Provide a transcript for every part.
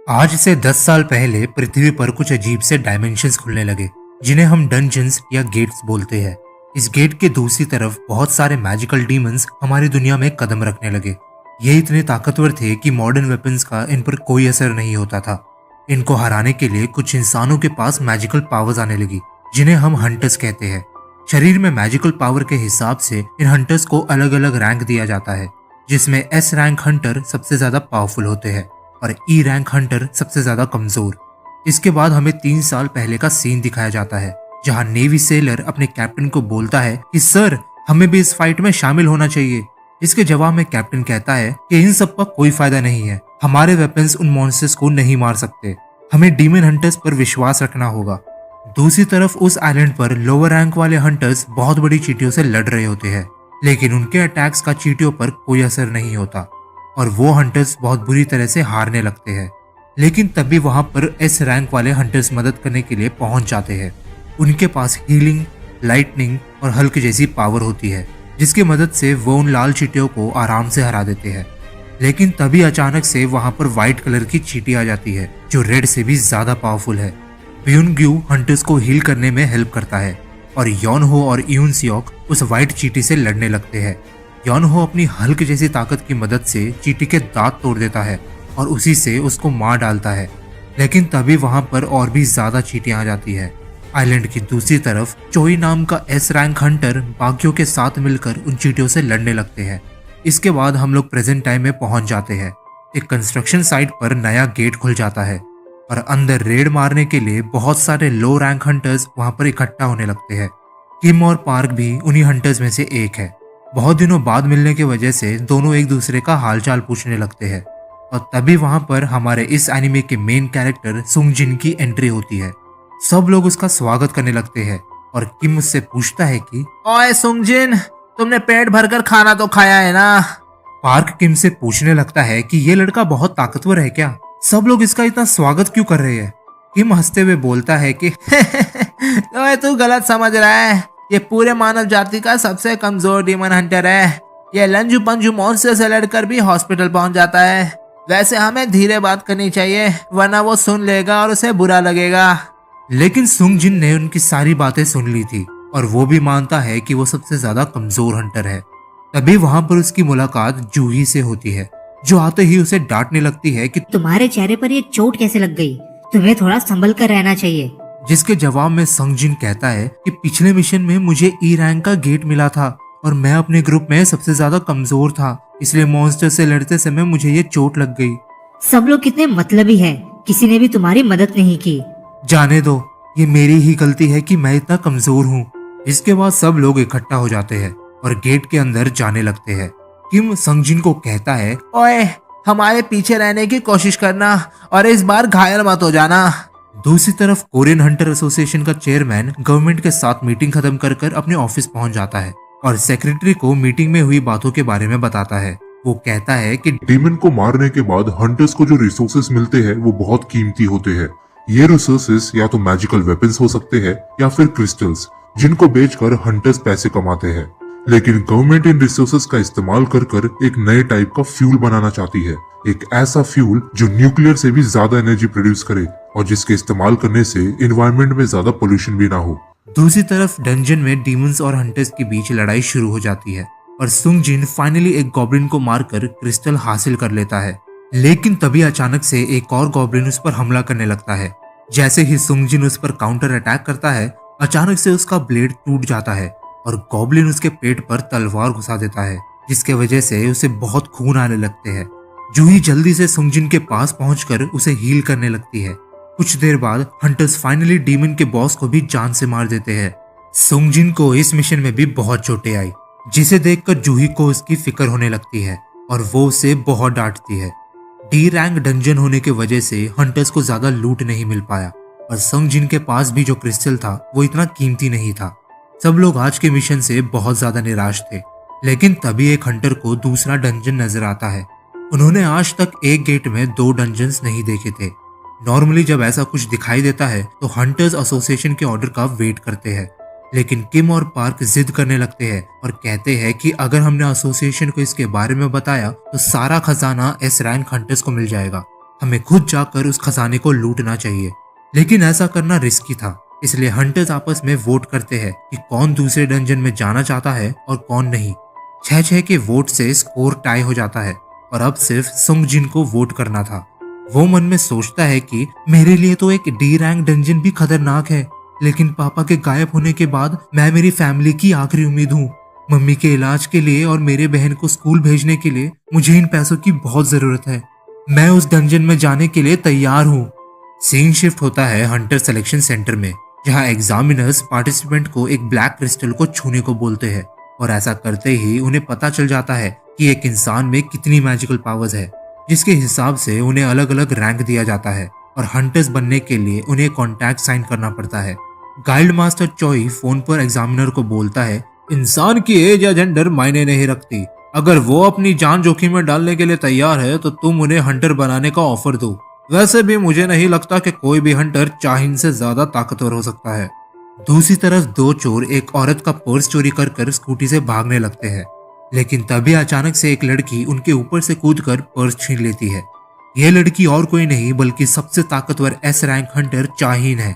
आज से 10 साल पहले पृथ्वी पर कुछ अजीब से डायमेंशंस खुलने लगे, जिन्हें हम डंजन्स या गेट्स बोलते हैं। इस गेट के दूसरी तरफ बहुत सारे मैजिकल डीमंस हमारी दुनिया में कदम रखने लगे। ये इतने ताकतवर थे कि मॉडर्न वेपन्स का इन पर कोई असर नहीं होता था। इनको हराने के लिए कुछ इंसानों के पास मैजिकल पावर्स आने लगी, जिन्हें हम हंटर्स कहते हैं। शरीर में मैजिकल पावर के हिसाब से इन हंटर्स को अलग अलग रैंक दिया जाता है, जिसमें एस रैंक हंटर सबसे ज्यादा पावरफुल होते हैं और ई रैंक हंटर सबसे ज्यादा कमजोर। इसके बाद हमें 3 साल पहले का सीन दिखाया जाता है, जहां नेवी सेलर अपने कैप्टन को बोलता है कि सर, हमें भी इस फाइट में शामिल होना चाहिए। इसके जवाब में कैप्टन कहता है कि इन सब का कोई फायदा नहीं है, हमारे वेपन्स उन मॉन्स्टर्स को नहीं मार सकते, हमें डीमन हंटर्स पर विश्वास रखना होगा। दूसरी तरफ उस आइलैंड पर लोअर रैंक वाले हंटर्स बहुत बड़ी चींटियों से लड़ रहे होते हैं, लेकिन उनके अटैक्स का चींटियों पर कोई असर नहीं होता और वो हंटर्स बहुत बुरी तरह से हारने लगते हैं। लेकिन तभी वहां पर एस रैंक वाले हंटर्स मदद करने के लिए पहुंच जाते हैं। उनके पास हीलिंग, लाइटनिंग और हल्क जैसी पावर होती है, जिसकी मदद से वो उन लाल चींटियों को आराम से हरा देते हैं। लेकिन तभी अचानक से वहां पर व्हाइट कलर की चींटी आ जाती है, जो रेड से भी ज्यादा पावरफुल है। ब्यूनग्यू हंटर्स को हील करने में हेल्प करता है और योनहो और यूनसियोक उस व्हाइट चींटी से लड़ने लगते हैं। योनहो अपनी हल्क जैसी ताकत की मदद से चींटी के दांत तोड़ देता है और उसी से उसको मार डालता है। लेकिन तभी वहां पर और भी ज्यादा चींटियां आ जाती है। आइलैंड की दूसरी तरफ चोई नाम का एस रैंक हंटर बाकियों के साथ मिलकर उन चींटियों से लड़ने लगते हैं। इसके बाद हम लोग प्रेजेंट टाइम में पहुंच जाते हैं। एक कंस्ट्रक्शन साइट पर नया गेट खुल जाता है और अंदर रेड मारने के लिए बहुत सारे लो रैंक हंटर्स वहां पर इकट्ठा होने लगते हैं। किम और पार्क भी उन्हीं हंटर्स में से एक है। बहुत दिनों बाद मिलने की वजह से दोनों एक दूसरे का हालचाल पूछने लगते हैं और तभी वहां पर हमारे इस एनिमे के मेन कैरेक्टर सुंगजिन की एंट्री होती है। सब लोग उसका स्वागत करने लगते हैं और किम उससे पूछता है कि ओए सुंगजिन, तुमने पेट भरकर खाना तो खाया है ना? पार्क किम से पूछने लगता है कि ये लड़का बहुत ताकतवर है क्या, सब लोग इसका इतना स्वागत क्यों कर रहे हैं। किम हंसते हुए बोलता है कि ओए तू गलत समझ रहा है, ये पूरे मानव जाति का सबसे कमजोर डीमन हंटर है। ये लंजू पंजू मॉन्स्टर से लड़कर भी हॉस्पिटल पहुंच जाता है। वैसे हमें धीरे बात करनी चाहिए, वरना वो सुन लेगा और उसे बुरा लगेगा। लेकिन सुंगजिन ने उनकी सारी बातें सुन ली थी और वो भी मानता है कि वो सबसे ज्यादा कमजोर हंटर है। तभी वहां पर उसकी मुलाकात जूही से होती है, जो आते ही उसे डांटने लगती है कि तुम्हारे चेहरे पर ये चोट कैसे लग गई? तुम्हें थोड़ा संभल कर रहना चाहिए। जिसके जवाब में संगजिन कहता है कि पिछले मिशन में मुझे ई रैंक का गेट मिला था और मैं अपने ग्रुप में सबसे ज्यादा कमजोर था, इसलिए मॉन्स्टर से लड़ते समय मुझे ये चोट लग गई। सब लोग कितने मतलबी हैं, किसी ने भी तुम्हारी मदद नहीं की। जाने दो, ये मेरी ही गलती है कि मैं इतना कमजोर हूँ। इसके बाद सब लोग इकट्ठा हो जाते हैं और गेट के अंदर जाने लगते हैं। किम संगजिन को कहता है, ओए, हमारे पीछे रहने की कोशिश करना और इस बार घायल मत हो जाना। दूसरी तरफ कोरियन हंटर एसोसिएशन का चेयरमैन गवर्नमेंट के साथ मीटिंग खत्म कर अपने ऑफिस पहुंच जाता है और सेक्रेटरी को मीटिंग में हुई बातों के बारे में बताता है। वो कहता है कि डीमन को मारने के बाद हंटर्स को जो रिसोर्सेस मिलते हैं वो बहुत कीमती होते हैं। ये रिसोर्सेस या तो मैजिकल वेपन्स हो सकते हैं या फिर क्रिस्टल्स, जिनको बेचकर हंटर्स पैसे कमाते हैं। लेकिन गवर्नमेंट इन रिसोर्सेस का इस्तेमाल कर एक नए टाइप का फ्यूल बनाना चाहती है, एक ऐसा फ्यूल जो न्यूक्लियर से भी ज्यादा एनर्जी प्रोड्यूस करे और जिसके इस्तेमाल करने से एनवायरनमेंट में ज्यादा पोल्यूशन भी ना हो। दूसरी तरफ डंजन में डीमंस और हंटर्स के बीच लड़ाई शुरू हो जाती है और सुंगजिन फाइनली एक गॉब्लिन को मारकर क्रिस्टल हासिल कर लेता है। लेकिन तभी अचानक से एक और गॉब्लिन उस पर हमला करने लगता है। जैसे ही सुंगजिन उस पर काउंटर अटैक करता है, अचानक से उसका ब्लेड टूट जाता है और गॉब्लिन उसके पेट पर तलवार घुसा देता है, जिसके वजह से उसे बहुत खून आने लगते हैं। जूही जल्दी से सुंगजिन के पास पहुंचकर उसे हील करने लगती है। कुछ देर बाद हंटर्स फाइनली डीमन के बॉस को भी जान से मार देते हैं। सुंगजिन को इस मिशन में भी बहुत चोटें आई, जिसे देखकर जूही को उसकी फिक्र होने लगती है और वो उसे बहुत डांटती है। डी रैंक डंजन होने की वजह से हंटर्स को ज्यादा लूट नहीं मिल पाया और सुंगजिन के पास भी जो क्रिस्टल था वो इतना कीमती नहीं था। सब लोग आज के मिशन से बहुत ज्यादा निराश थे। लेकिन तभी एक हंटर को दूसरा डंजन नजर आता है। उन्होंने आज तक एक गेट में 2 डंजन्स नहीं देखे थे। नॉर्मली जब ऐसा कुछ दिखाई देता है तो हंटर्स एसोसिएशन के ऑर्डर का वेट करते हैं, लेकिन किम और पार्क जिद करने लगते हैं और कहते हैं कि अगर हमने एसोसिएशन को इसके बारे में बताया तो सारा खजाना एस रैंक हंटर्स को मिल जाएगा हमें खुद जाकर उस खजाने को लूटना चाहिए। लेकिन ऐसा करना रिस्की था, इसलिए हंटर्स आपस में वोट करते हैं कि कौन दूसरे डंजन में जाना चाहता है और कौन नहीं। 6-6 के वोट से स्कोर टाई हो जाता है और अब सिर्फ सुंग जिन को वोट करना था। वो मन में सोचता है कि मेरे लिए तो एक डी रैंक डंजन भी खतरनाक है, लेकिन पापा के गायब होने के बाद मैं मेरी फैमिली की आखिरी उम्मीद हूँ। मम्मी के इलाज के लिए और मेरे बहन को स्कूल भेजने के लिए मुझे इन पैसों की बहुत जरूरत है। मैं उस डंजन में जाने के लिए तैयार हूँ। सीन शिफ्ट होता है हंटर सिलेक्शन सेंटर में, जहाँ एग्जामिनर्स पार्टिसिपेंट को एक ब्लैक क्रिस्टल को छूने को बोलते हैं और ऐसा करते ही उन्हें पता चल जाता है कि एक इंसान में कितनी मैजिकल पावर्स है, जिसके हिसाब से उन्हें अलग अलग रैंक दिया जाता है और हंटर्स बनने के लिए उन्हें कॉन्ट्रैक्ट साइन करना पड़ता है। गाइल्ड मास्टर चोई फोन पर एग्जामिनर को बोलता है, इंसान की एज या जेंडर मायने नहीं रखती। अगर वो अपनी जान जोखिम में डालने के लिए तैयार है तो तुम उन्हें हंटर बनाने का ऑफर दो। वैसे भी मुझे नहीं लगता कि कोई भी हंटर चाहीन से ज्यादा ताकतवर हो सकता है। दूसरी तरफ 2 चोर एक औरत का पर्स चोरी कर स्कूटी से भागने लगते हैं, लेकिन तभी अचानक से एक लड़की उनके ऊपर से कूदकर पर्स छीन लेती है। यह लड़की और कोई नहीं बल्कि सबसे ताकतवर एस रैंक हंटर चाहीन है।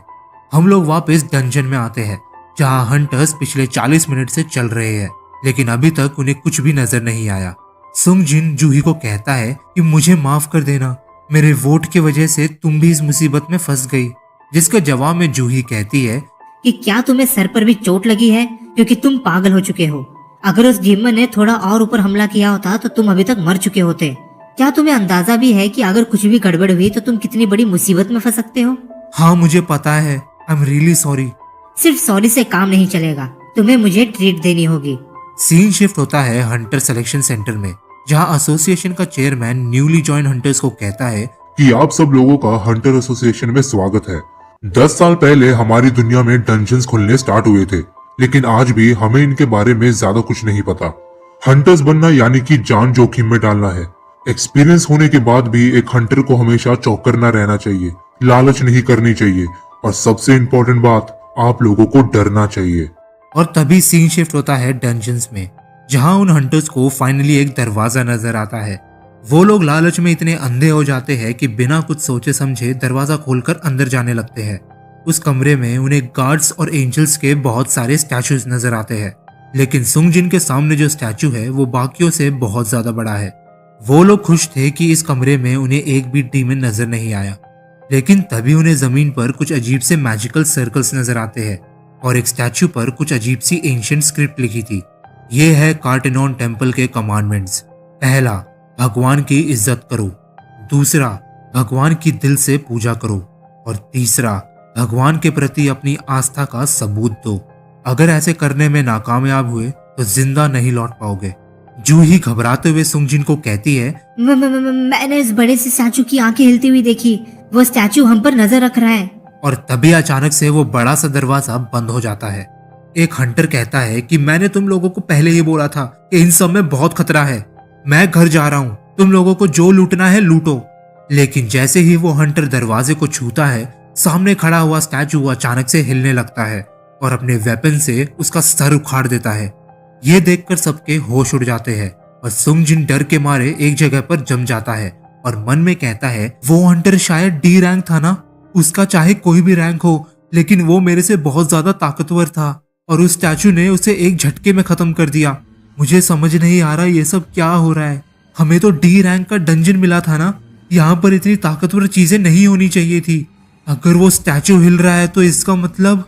हम लोग वापस डंजन में आते हैं, जहां हंटर्स पिछले 40 मिनट से चल रहे हैं, लेकिन अभी तक उन्हें कुछ भी नजर नहीं आया। सुंग जिन जूही को कहता है कि मुझे माफ कर देना, मेरे वोट की वजह से तुम भी इस मुसीबत में फंस गई। जिसके जवाब में जूही कहती है कि क्या तुम्हें सर पर भी चोट लगी है, क्योंकि तुम पागल हो चुके हो। अगर उस जिम्मन ने थोड़ा और ऊपर हमला किया होता तो तुम अभी तक मर चुके होते। क्या तुम्हें अंदाजा भी है कि अगर कुछ भी गड़बड़ हुई तो तुम कितनी बड़ी मुसीबत में फंस सकते हो? हाँ मुझे पता है, आई एम रियली सॉरी। सिर्फ सॉरी से काम नहीं चलेगा, तुम्हें मुझे ट्रीट देनी होगी। सीन शिफ्ट होता है हंटर सिलेक्शन सेंटर में, जहां एसोसिएशन का चेयरमैन न्यूली ज्वाइन हंटर्स को कहता है कि आप सब लोगों का हंटर एसोसिएशन में स्वागत है। 10 साल पहले हमारी दुनिया में डंजन्स खुलने स्टार्ट हुए थे, लेकिन आज भी हमें इनके बारे में ज्यादा कुछ नहीं पता। हंटर्स बनना यानी कि जान जोखिम में डालना है। एक्सपीरियंस होने के बाद भी एक हंटर को हमेशा चौकन्ना रहना चाहिए, लालच नहीं करनी चाहिए, और सबसे इम्पोर्टेंट बात, आप लोगों को डरना चाहिए। और तभी सीन शिफ्ट होता है डंजन्स में, जहां उन हंटर्स को फाइनली एक दरवाजा नजर आता है। वो लोग लालच में इतने अंधे हो जाते हैं कि बिना कुछ सोचे समझे दरवाजा खोलकर अंदर जाने लगते हैं। उस कमरे में उन्हें गार्ड्स और एंजल्स के बहुत सारे स्टैचूज नजर आते हैं, लेकिन सुंग जिन के सामने जो स्टैचू है वो बाकियों से बहुत ज्यादा बड़ा है। वो लोग खुश थे कि इस कमरे में उन्हें एक भी डीमन नजर नहीं आया, लेकिन तभी उन्हें जमीन पर कुछ अजीब से मैजिकल सर्कल्स नजर आते हैं और एक स्टैचू पर कुछ अजीब सी एंशिएंट स्क्रिप्ट लिखी थी। ये है कार्टेनॉन टेम्पल के कमांडमेंट्स। पहला, भगवान की इज्जत करो। दूसरा, भगवान की दिल से पूजा करो। और तीसरा, भगवान के प्रति अपनी आस्था का सबूत दो। अगर ऐसे करने में नाकामयाब हुए तो जिंदा नहीं लौट पाओगे। जूही घबराते हुए सुंगजिन को कहती है, मैंने इस बड़े से स्टैचू की आंखें हिलती हुई देखी। वो स्टैचू हम पर नजर रख रहा है। और तभी अचानक से वो बड़ा सा दरवाजा बंद हो जाता है। एक हंटर कहता है कि मैंने तुम लोगों को पहले ही बोला था कि इन सब में बहुत खतरा है। मैं घर जा रहा हूँ, तुम लोगों को जो लूटना है लूटो। लेकिन जैसे ही वो हंटर दरवाजे को छूता है, सामने खड़ा हुआ स्टैचू अचानक से हिलने लगता है और अपने वेपन से उसका सर उखाड़ देता है। ये देखकर सबके होश उड़ जाते हैं और सुंगजिन डर के मारे एक जगह पर जम जाता है और मन में कहता है, वो हंटर शायद डी रैंक था ना। उसका चाहे कोई भी रैंक हो, लेकिन वो मेरे से बहुत ज्यादा ताकतवर था और उस स्टैचू ने उसे एक झटके में खत्म कर दिया। मुझे समझ नहीं आ रहा ये सब क्या हो रहा है। हमें तो डी रैंक का डंजन मिला था ना, यहाँ पर इतनी ताकतवर चीजें नहीं होनी चाहिए थी। अगर वो स्टैचू हिल रहा है तो इसका मतलब।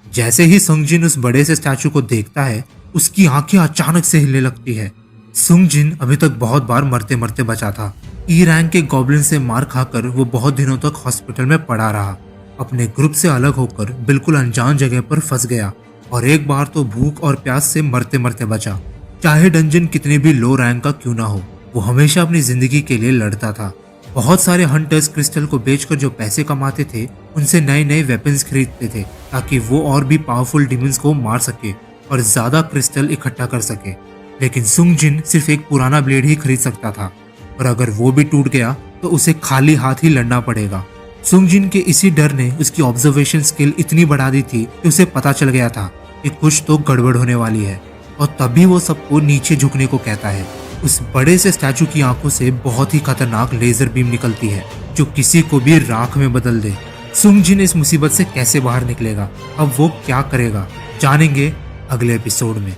जैसे ही सुंगजिन उस बड़े से स्टैचू को देखता है, उसकी आंखें अचानक से हिलने लगती है। सुंगजिन अभी तक बहुत बार मरते मरते बचा था। ई रैंक के गॉब्लिन से मार खाकर वो बहुत दिनों तक हॉस्पिटल में पड़ा रहा। अपने ग्रुप से अलग होकर बिल्कुल अनजान जगह पर फंस गया और एक बार तो भूख और प्यास से मरते मरते बचा। चाहे डंजन कितने भी लो रैंक का क्यों ना हो, वो हमेशा अपनी जिंदगी के लिए लड़ता था। बहुत सारे हंटर्स क्रिस्टल को बेचकर जो पैसे कमाते थे, उनसे नए नए वेपन्स खरीदते थे ताकि वो और भी पावरफुल डिमंस को मार सके और ज्यादा क्रिस्टल इकट्ठा कर सके। लेकिन सुंगजिन सिर्फ एक पुराना ब्लेड ही खरीद सकता था और अगर वो भी टूट गया तो उसे खाली हाथ ही लड़ना पड़ेगा। सुंगजिन के इसी डर ने उसकी ऑब्जर्वेशन स्किल इतनी बढ़ा दी थी कि उसे पता चल गया था कि कुछ तो गड़बड़ होने वाली है और तभी वो सबको नीचे झुकने को कहता है। उस बड़े से स्टैचू की आंखों से बहुत ही खतरनाक लेजर बीम निकलती है जो किसी को भी राख में बदल दे। सुंग जिन इस मुसीबत से कैसे बाहर निकलेगा, अब वो क्या करेगा, जानेंगे अगले एपिसोड में।